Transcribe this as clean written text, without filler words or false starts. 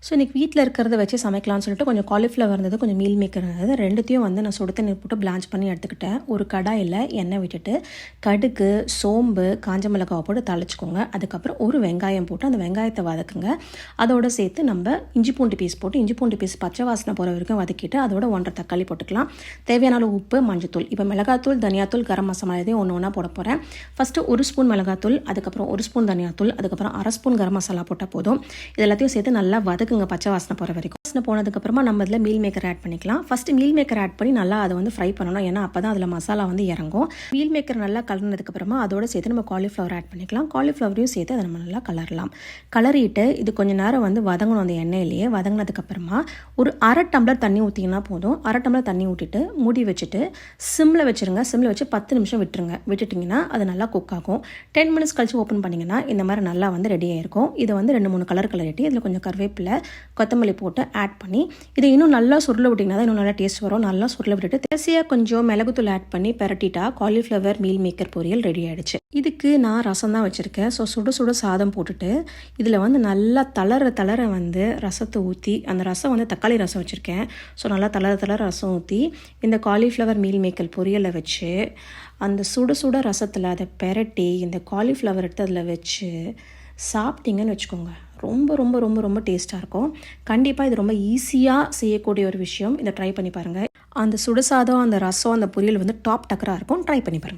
So இன்றைக்கி வீட்டில் இருக்கிறத வச்சு சமைக்கலாம்னு சொல்லிட்டு கொஞ்சம் காலிஃப்ளவர் இருந்தது, கொஞ்சம் மீல் மேக்கர் இருந்தது. ரெண்டுத்தையும் வந்து நான் சுடு தண்ணி போட்டு பிளான்ச் பண்ணி எடுத்துக்கிட்டேன். ஒரு கடாயில் எண்ணெய் விட்டுட்டு கடுகு, சோம்பு, காஞ்ச மிளகாவை போட்டு தாளிச்சுக்கோங்க. அதுக்கப்புறம் ஒரு வெங்காயம் போட்டு அந்த வெங்காயத்தை வதக்குங்க. அதோடு சேர்த்து நம்ம இஞ்சி பூண்டு பீஸ் போட்டு இஞ்சி பூண்டு பீஸ் பச்சை வாசனை போகிற வரைக்கும் வதக்கிட்டு அதோட 1.5 தக்காளி போட்டுக்கலாம். தேவையான அளவு உப்பு, மஞ்சத்தூள். இப்போ மிளகாத்தூள், தனியாத்தூள், கரம் மசாலா இதையும் ஒன்று ஒன்றா போட போகிறேன். ஃபஸ்ட்டு 1 ஸ்பூன் மிளகாத்தூள், அதுக்கப்புறம் 1 ஸ்பூன் தனியாத்தூள், அதுக்கப்புறம் 1/2 ஸ்பூன் கரம் மசாலா போட்டால் போதும். இது எல்லாத்தையும் சேர்த்து நல்லா வதக்குங்க பச்சை வாசனை போகிற வரைக்கும். வாசனை போனதுக்கப்புறமா நம்ம இதில் மீல் மேக்கர் ஆட் பண்ணிக்கலாம். ஃபஸ்ட்டு மீல் மேக்கர் ஆட் பண்ணி நல்லா அதை வந்து ஃப்ரை பண்ணணும். ஏன்னா அப்போ தான் அதில் மசாலா வந்து இறங்கும். மீல் மேக்கர் நல்லா கலர்னதுக்கப்புறமா அதோடு சேர்த்து நம்ம காலிஃப்ளவர் ஆட் பண்ணிக்கலாம். காலிஃப்ளவரையும் சேர்த்து அதை நம்ம நல்லா கலரலாம். கலரிட்டு இது கொஞ்சம் நேரம் வந்து வதங்கணும். அந்த எண்ணெயிலேயே வதங்கினதுக்கப்புறமா ஒரு 1/2 டம்ளர் தண்ணி ஊற்றிங்கன்னா போதும். 1/2 டம்ளர் தண்ணி ஊற்றிட்டு மூடி வச்சுட்டு சிம்மில் வச்சுருங்க. சிம்மில் வச்சு 10 நிமிஷம் விட்டுருங்க. விட்டுட்டிங்கன்னா அது நல்லா குக் ஆகும். 10 மினிட்ஸ் கழிச்சு ஓப்பன் பண்ணிங்கன்னா இந்த மாதிரி நல்லா வந்து ரெடி ஆகிருக்கும். இதை வந்து 2-3 கலர் கலரிட்டு இதில் கொஞ்சம் கருவேப்பிலை, கொத்தமல்லி போட்டு ஆட் பண்ணி இதை இன்னும் நல்லா சுருள விட்டிங்கன்னா தான் இன்னும் நல்லா டேஸ்ட் வரும். நல்லா சுருள விட்டுட்டு தேசியாக கொஞ்சம் மிளகுத்தூள் ஆட் பண்ணி பெரட்டிட்டா காலிஃப்ளவர் மீல் மேக்கர் பொரியல் ரெடி ஆகிடுச்சு. இதுக்கு நான் ரசம் தான் வச்சுருக்கேன். ஸோ சுட சுட சாதம் போட்டுட்டு இதில் வந்து நல்லா தளர வந்து ரசத்தை ஊற்றி, அந்த ரசம் வந்து தக்காளி ரசம் வச்சுருக்கேன். ஸோ நல்லா தளர ரசம் ஊற்றி இந்த காலிஃப்ளவர் மீல் மேக்கர் பொரியலை வச்சு அந்த சுட ரசத்தில் அதை பெரட்டி இந்த காலிஃப்ளவர் எடுத்து அதில் வச்சு சாப்பிட்டீங்கன்னு வச்சுக்கோங்க, ரொம்ப ரொம்ப ரொம்ப ரொம்ப டேஸ்ட்டாக இருக்கும். கண்டிப்பாக இது ரொம்ப ஈஸியாக செய்யக்கூடிய ஒரு விஷயம். இதை ட்ரை பண்ணி பாருங்கள். அந்த சுடுசாதம், அந்த ரசம், அந்த பொரியல் வந்து டாப் டக்கராக இருக்கும். ட்ரை பண்ணி பாருங்கள்.